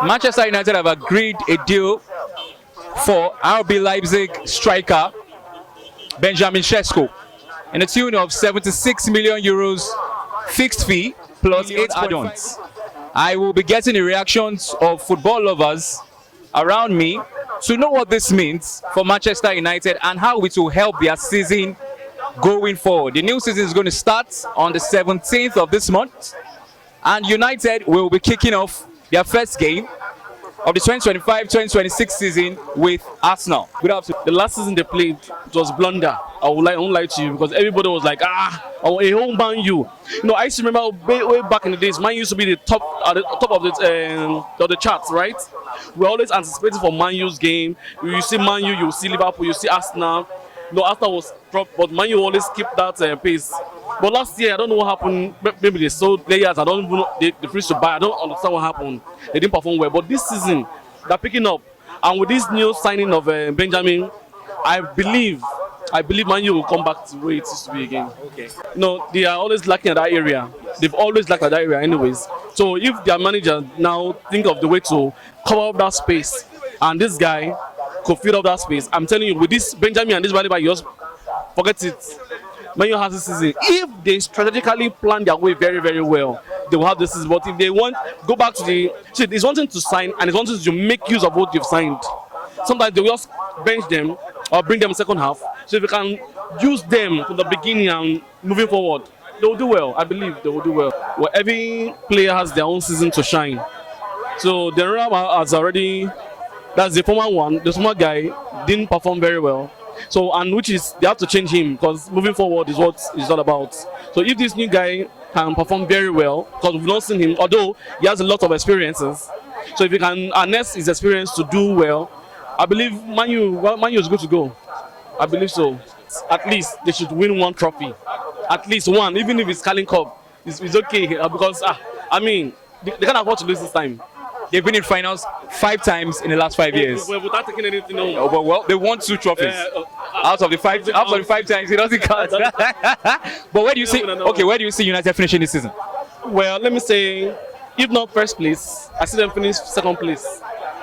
Manchester United have agreed a deal for RB Leipzig striker Benjamin Sesko in the tune of 76 million euros fixed fee plus 8 add-ons. I will be getting the reactions of football lovers around me to know what this means for Manchester United and how it will help their season going forward. The new season is going to start on the 17th of this month, and United will be kicking off their first game of the 2025-2026 season with Arsenal. Good afternoon. The last season they played, it was blunder. I won't lie to you, because everybody was like, a home Man U. I used to remember way back in the days, Man U used to be the top at the top of the charts, right? We're always anticipating for Man U's game. You see Man U, you see Liverpool, you see Arsenal. Arsenal was dropped, but Man U always keep that pace. But last year, I don't know what happened. Maybe they sold players. I don't even know. They refused to buy. I don't understand what happened. They didn't perform well. But this season, they're picking up. And with this new signing of Benjamin, I believe Man U will come back to where it used to be again. Okay. They are always lacking at that area. They've always lacked at that area anyways. So if their manager now think of the way to cover up that space, and this guy could fill up that space, I'm telling you, with this Benjamin and this Baliba, you just forget it. Man U has this season. If they strategically plan their way very, very well, they will have this season. But if they want go back to it's wanting to sign and it's wanting to make use of what they've signed. Sometimes they will just bench them or bring them second half. So if you can use them from the beginning and moving forward, they will do well. I believe they will do well. Well, every player has their own season to shine. So the runner has already, that's the former one, the former guy didn't perform very well. So, and which is, they have to change him, because moving forward is what it's all about. So if this new guy can perform very well, because we've not seen him, although he has a lot of experiences. So if he can harness his experience to do well, I believe Man U is good to go. I believe so. At least they should win one trophy. At least one, even if it's Carling Cup, it's okay, because they can't afford to lose this time. They've been in finals 5 times in the last 5 years. Without taking anything home. Well, they won 2 trophies. Out of the 5 times, it doesn't count. But where do you see? Okay, where do you see United finishing this season? Well, let me say, if not first place, I see them finish second place.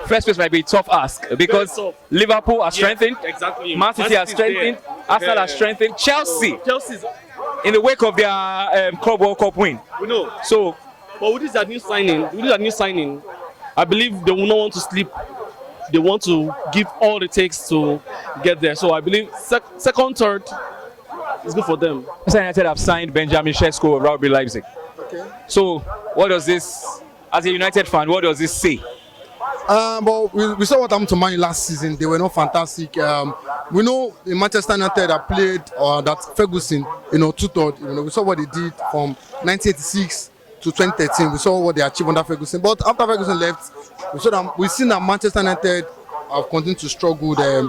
First place might be a tough ask because Liverpool are strengthened. Exactly. Man City are strengthened. Arsenal are strengthened. Chelsea's in the wake of their Club World Cup win. We know. So, but with this new signing, I believe they will not want to sleep. They want to give all it takes to get there. So I believe second, third is good for them. Manchester United have signed Benjamin Sesko of RB Leipzig. Okay. So what does this, as a United fan, what does this say? But we saw what happened to Man U last season. They were not fantastic. We know in Manchester United that played that Ferguson, tutored. We saw what they did from 1986 to 2013. We saw what they achieved under Ferguson. But after Ferguson left, we've seen that Manchester United have continued to struggle. They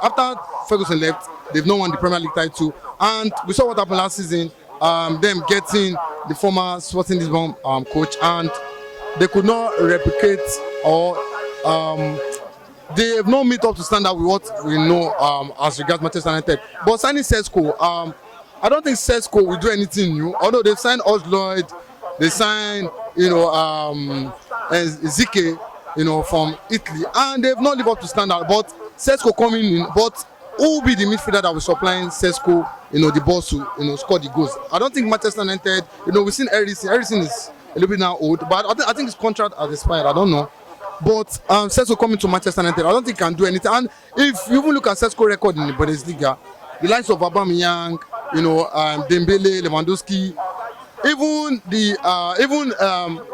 after Ferguson left, they've not won the Premier League title. And we saw what happened last season. Them getting the former Sporting Lisbon coach, and they could not replicate or they have not meet up to standard with what we know as regards Manchester United. But signing Sesko, I don't think Sesko will do anything new. Although they've signed Osloyd, they signed Zike, from Italy, and they've not lived up to standard. But Sesko coming in, but who will be the midfielder that will supplying Sesko, the boss to score the goals? I don't think Manchester United, we've seen Eriksen. Eriksen is a little bit now old, but I think his contract has expired. I don't know. But Sesko coming to Manchester United, I don't think he can do anything. And if you even look at Sesko record in the Bundesliga, the likes of Aubameyang, Dembele, Lewandowski, even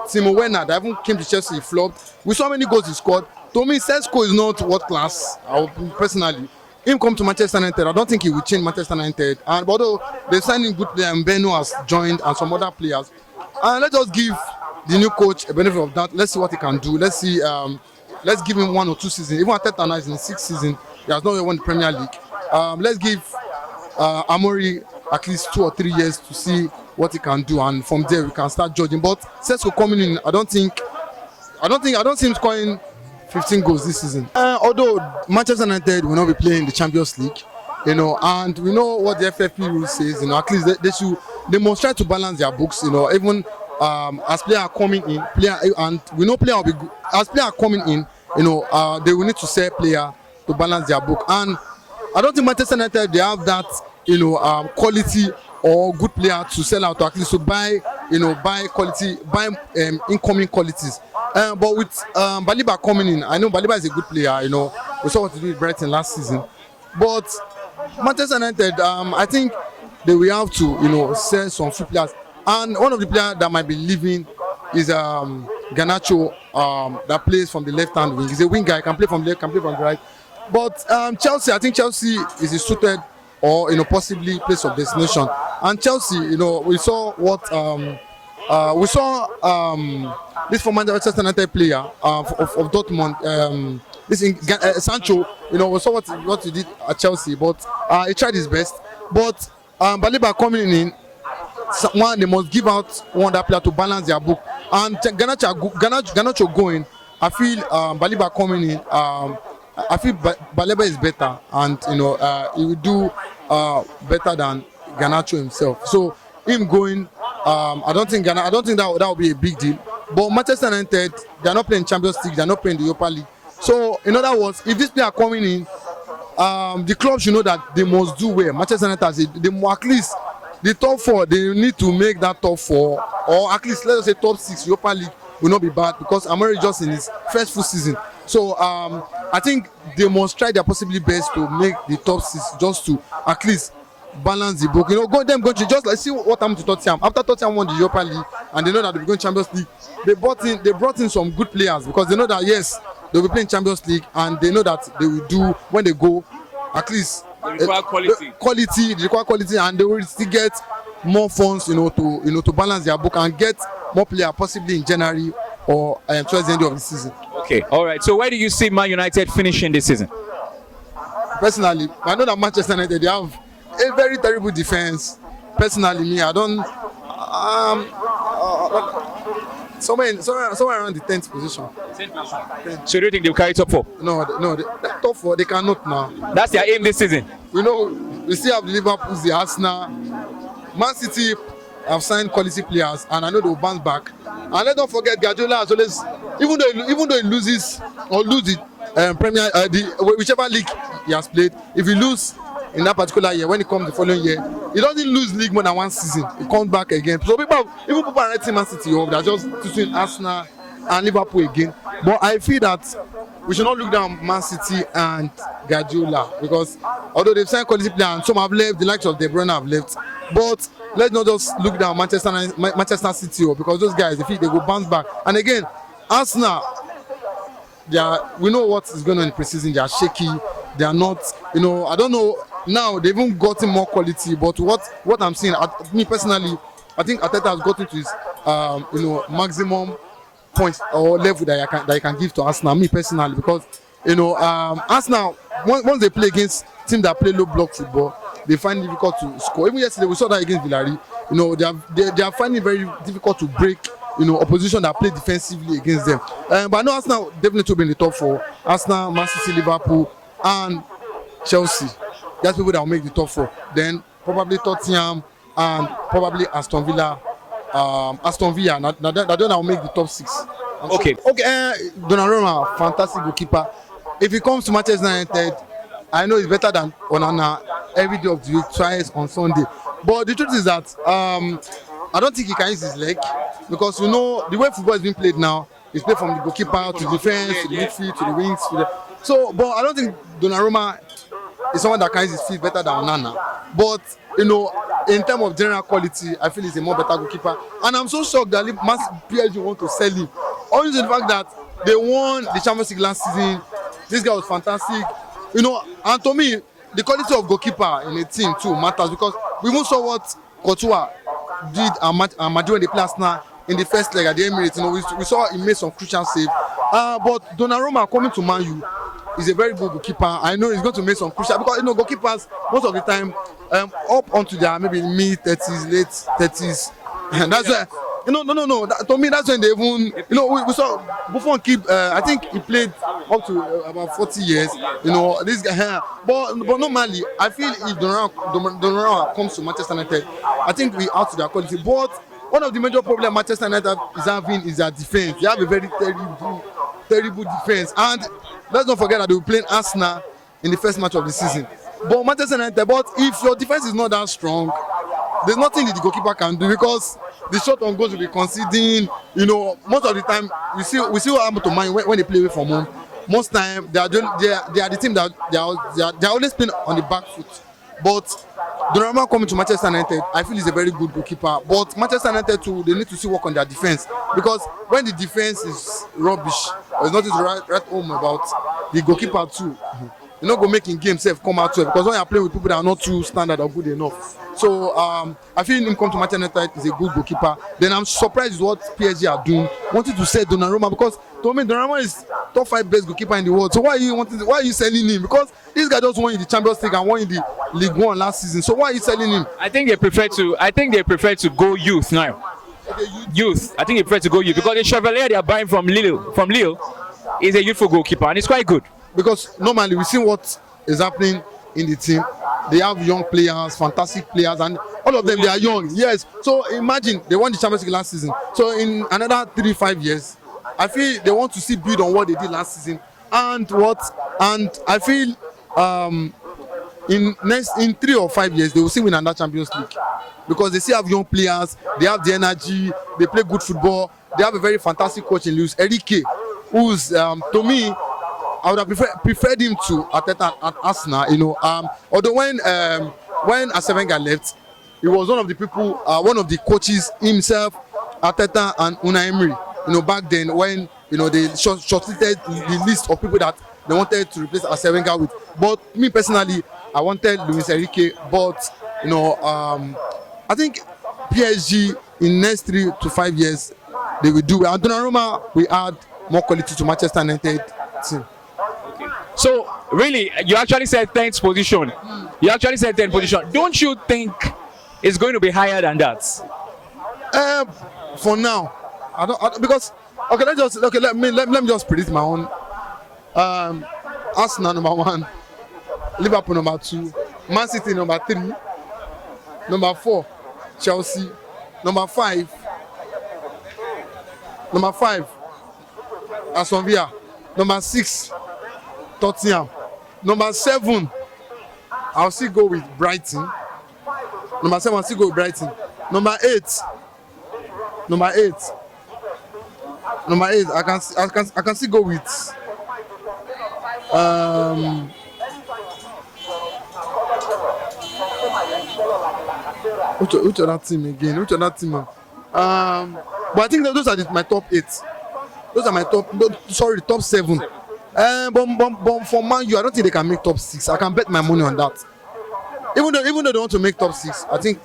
Timo Werner that even came to Chelsea, he flopped. We saw how many goals he scored. To me, Sesko is not world class. Personally, him come to Manchester United, I don't think he will change Manchester United. And although they're signing good players, Beno has joined and some other players. And let's just give the new coach a benefit of that. Let's see what he can do. Let's see. Let's give him 1 or 2 seasons. Even Arteta is in the 6th season. He has not even won the Premier League. Let's give Amori at least 2 or 3 years to see what he can do, and from there we can start judging. But Sesko coming in, I don't see him scoring 15 goals this season. Although Manchester United will not be playing the Champions League, and we know what the FFP rule says. At least they must try to balance their books. Even as player coming in, and we know player will be good. As player coming in, they will need to sell player to balance their book. And I don't think Manchester United they have that quality or good player to sell out to at least to buy quality, buy incoming qualities. But with Baliba coming in, I know Baliba is a good player. We saw what he did with Brighton last season. But Manchester United, I think they will have to sell some few players. And one of the players that might be leaving is Garnacho, that plays from the left-hand wing. He's a wing guy, can play from left, can play from the right. But Chelsea, I think Chelsea is a suited or possibly place of destination. And Chelsea, we saw what this former Manchester United player of Dortmund, Sancho, we saw what he did at Chelsea, but he tried his best. But Baliba coming in, they must give out one that player to balance their book. And Garnacho going, I feel Baliba coming in, I feel Baliba is better, and he will do better than Garnacho himself. So him going, I don't think that will be a big deal. But Manchester United, they are not playing Champions League, they are not playing the Europa League. So in other words, if this player coming in, the club should know that they must do well. Manchester United, they at least the top 4, they need to make that top 4, or at least let us say top 6 Europa League will not be bad, because Amari just in his first full season. So I think they must try their possibly best to make the top 6, just to at least balance the book. Go just like see what happened to Tottenham. After Tottenham won the Europa League and they know that they'll be going Champions League, they brought in some good players, because they know that yes, they'll be playing Champions League, and they know that they will do when they go at least they require quality. They require quality, and they will still get more funds, to balance their book and get more players possibly in January or towards the end of the season. Okay, all right. So where do you see Man United finishing this season? Personally, I know that Manchester United, they have a very terrible defense. Personally, me, I don't. Somewhere around the 10th position. 10th. So do you think they'll carry top 4? No, top 4 they cannot now. That's their aim this season. We still have the Liverpool, the Arsenal, Man City have signed quality players, and I know they will bounce back. And let's not forget Guardiola has always, even though he loses or lose the Premier, whichever league he has played, if he lose in that particular year, when he comes the following year, he doesn't lose league more than one season. He comes back again. So people are writing Man City off. They're just between Arsenal and Liverpool again. But I feel that we should not look down Man City and Guardiola, because although they've signed quality players and some have left, the likes of De Bruyne have left, but let's not just look down Manchester City, because those guys, they go bounce back. And again, Arsenal, we know what is going on in pre-season. They are shaky. They are not, I don't know. Now they've even gotten more quality, but what I'm seeing, me personally, I think Arteta has gotten to his maximum points or level that he can give to Arsenal. Me personally, because Arsenal, once they play against teams that play low block football, they find it difficult to score. Even yesterday we saw that against Villarreal. They are finding it very difficult to break opposition that play defensively against them. But I know Arsenal definitely will be in the top 4. Arsenal, Man City, Liverpool, and Chelsea. That's people that will make the top 4. Then probably Tottenham and probably Aston Villa. Now that will make the top 6. Okay. Donnarumma, fantastic goalkeeper. If he comes to Manchester United, I know it's better than Onana every day of the week, twice on Sunday. But the truth is that I don't think he can use his leg, because the way football is being played now, it's played from the goalkeeper to the defense, to the midfield, to the wings. But I don't think Donnarumma is someone that can use his feet better than Onana. But in terms of general quality, I feel he's a more better goalkeeper. And I'm so shocked that PSG want to sell him. Only the fact that they won the Champions League last season. This guy was fantastic. And to me, the quality of goalkeeper in a team too matters, because we even saw what Courtois did at Madrid when they played Arsenal in the first leg at the Emirates. We saw he made some crucial save. But Donnarumma coming to Man U is a very good goalkeeper. I know he's going to make some crucial, because goalkeepers most of the time up onto their maybe mid 30s, late 30s, and that's why. No. To me, that's when they even. We saw Buffon keep. I think he played up to about 40 years. This guy. But normally, I feel if Donnarumma comes to Manchester United, I think we out to their quality. But one of the major problems Manchester United is having is their defense. They have a very terrible defense, and let's not forget that they were playing Arsenal in the first match of the season. But Manchester United, but if your defense is not that strong, there's nothing that the goalkeeper can do, because the shot on goals will be conceding. You know, most of the time we see what happens to Man when they play away from home. Most time they are the team that they are always playing on the back foot. But Donnarumma coming to Manchester United, I feel he's a very good goalkeeper. But Manchester United too, they need to still work on their defense, because when the defense is rubbish, there's nothing to write home about the goalkeeper too. You know, go making games safe come out to it, because when you're playing with people that are not too standard or good enough. So I feel him come to Manchester United is a good goalkeeper. Then I'm surprised with what PSG are doing, wanting to sell Donnarumma, because to me Donnarumma is top 5 best goalkeeper in the world. So why are you selling him? Because this guy just won in the Champions League and won in the League One last season. So why are you selling him? I think they prefer to go youth now. Okay, Youth. I think they prefer to go youth, because the Chevalier they are buying from Lille is a youthful goalkeeper, and it's quite good. Because normally we see what is happening in the team. They have young players, fantastic players, and all of them they are young. Yes. So imagine they won the Champions League last season. So in another 3-5 years, I feel they want to see build on what they did last season. And I feel in 3 or 5 years they will still win another Champions League, because they still have young players, they have the energy, they play good football, they have a very fantastic coach in Luis Enrique, who's to me, I would have preferred him to Arteta at Arsenal. You know, although when Arsene Wenger left, he was one of the people, one of the coaches himself, Arteta and Unai Emery. You know, back then when they shortlisted the list of people that they wanted to replace Arsene Wenger with. But me personally, I wanted Luis Enrique. But I think PSG in next 3 to 5 years they will do well. And Donnarumma will add more quality to Manchester United team. So really, you actually said 10th position. You actually said 10th position. Don't you think it's going to be higher than that? For now, I don't because let me just predict my own. Arsenal number 1, Liverpool number 2, Man City number 3, number 4, Chelsea, number 5, Aston Villa, number 6, Tottenham, number 7, I'll still go with Brighton. Number 7, I'll still go with Brighton. Number 8, I can still go with which other team again? Which other team? But I think those are my top 8. Those are my top 7. But for Man U, I don't think they can make top 6. I can bet my money on that. Even though they want to make top 6, I think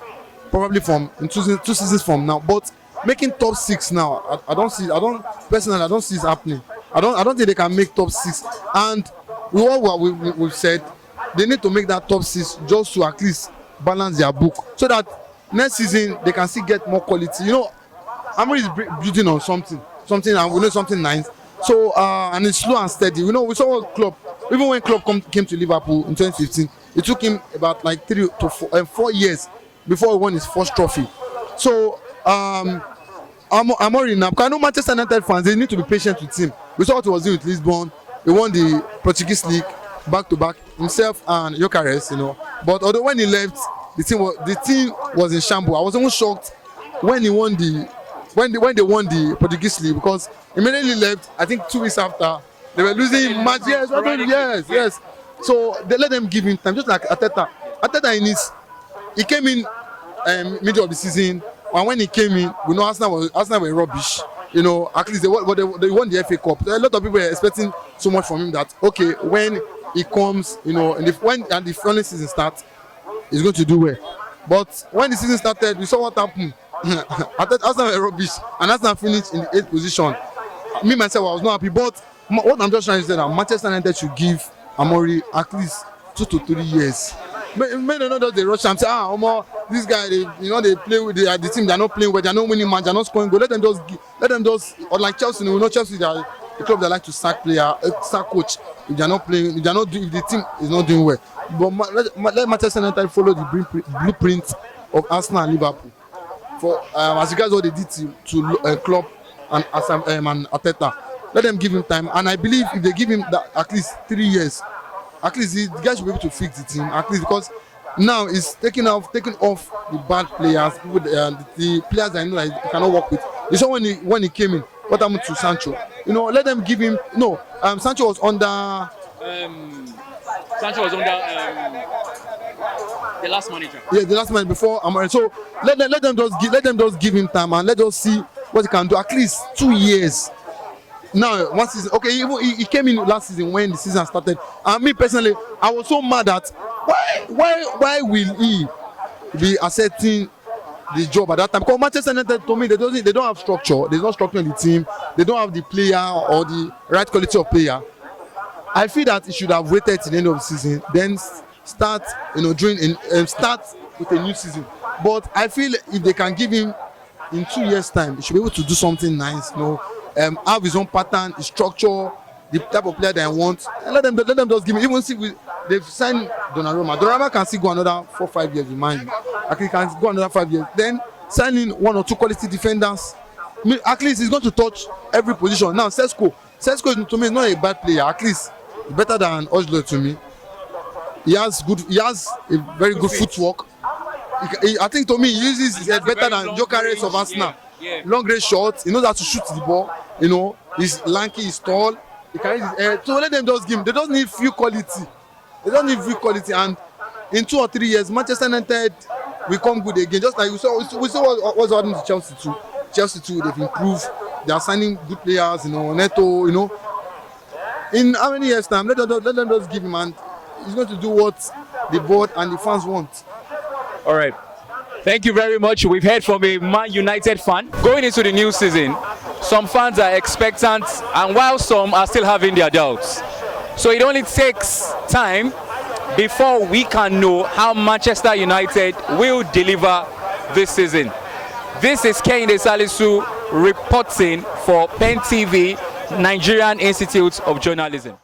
probably from in 2 seasons from now. But making top 6 now, I don't see it happening. I don't think they can make top 6. And with what we've said, they need to make that top 6 just to at least balance their book, so that next season they can still get more quality. You know, Amory is building on something, and we know something nice. So and it's slow and steady. You know, we saw Klopp. Even when Klopp came to Liverpool in 2015, it took him about like 3 to 4 years before he won his first trophy. So Amory now, because I know Manchester United fans, they need to be patient with him. We saw what he was doing with Lisbon. He won the Portuguese league back to back, himself and Gyökeres, you know. But although when he left, the team was in shambles. I was almost shocked when he won when they won the Portuguese league, because immediately left. I think 2 weeks after, they were losing matches. Yes. So they let them give him time, just like Arteta. Arteta he came in middle of the season, and when he came in, we know Arsenal were rubbish. You know, at least they won the FA Cup. A lot of people were expecting so much from him that, okay, when he comes, you know, when the following season starts, he's going to do well. But when the season started, we saw what happened. Arsenal were rubbish, and Arsenal finished in the 8th position. Me myself, I was not happy. But what I'm just trying to say that Manchester United should give Amory at least 2 to 3 years. May they not just they rush and say, this guy, they play with the team. They're not playing well. They're not winning match. They're not scoring goal. Let them just, or like Chelsea. We know Chelsea, they are the club that like to sack coach if they're not playing. If the team is not doing well. But let Manchester United follow the blueprint of Arsenal and Liverpool. for as regards what they did to Klopp and Arteta. Let them give him time, and I believe if they give him that, at least 3 years, at least the guy should be able to fix the team. At least because now he's taking off the bad players, people, the players that I know that he cannot work with. You saw when he came in, what happened to Sancho? You know, let them give him. No, Sancho was under. The last manager. Yeah, the last man before Amorim. So let them just give him time, and let us see what he can do. At least 2 years. Now, one season. Okay, he came in last season when the season started. And me personally, I was so mad at why will he be accepting the job at that time? Because Manchester United, to me, they don't have structure. There's no structure in the team. They don't have the player or the right quality of player. I feel that he should have waited till the end of the season, then start, start with a new season. But I feel if they can give him in 2 years' time, he should be able to do something nice. Have his own pattern, his structure, the type of player they want. And let them just give him. Even see they've signed Donnarumma. Donnarumma can still go another 4-5 years with Man U. Actually, can go another 5 years. Then signing 1 or 2 quality defenders. At least he's going to touch every position. Now Sesko to me is not a bad player. At least better than Ojlo to me. He has a very good footwork. I think to me he uses his head better than Gyökeres of Arsenal. Yeah. Long range shots. He knows how to shoot the ball. He's lanky, he's tall. He can use his head. So let them just give him. They don't need few quality. And in 2 or 3 years, Manchester United will come good again. Just like we saw what's happening to Chelsea too. Chelsea too, they've improved. They are signing good players. Neto. In how many years' time? Let them just give him, and he's going to do what the board and the fans want. All right. Thank you very much. We've heard from a Man United fan. Going into the new season, some fans are expectant, and while some are still having their doubts. So it only takes time before we can know how Manchester United will deliver this season. This is KEHINDE SALISU reporting for Pen TV, Nigerian Institute of Journalism.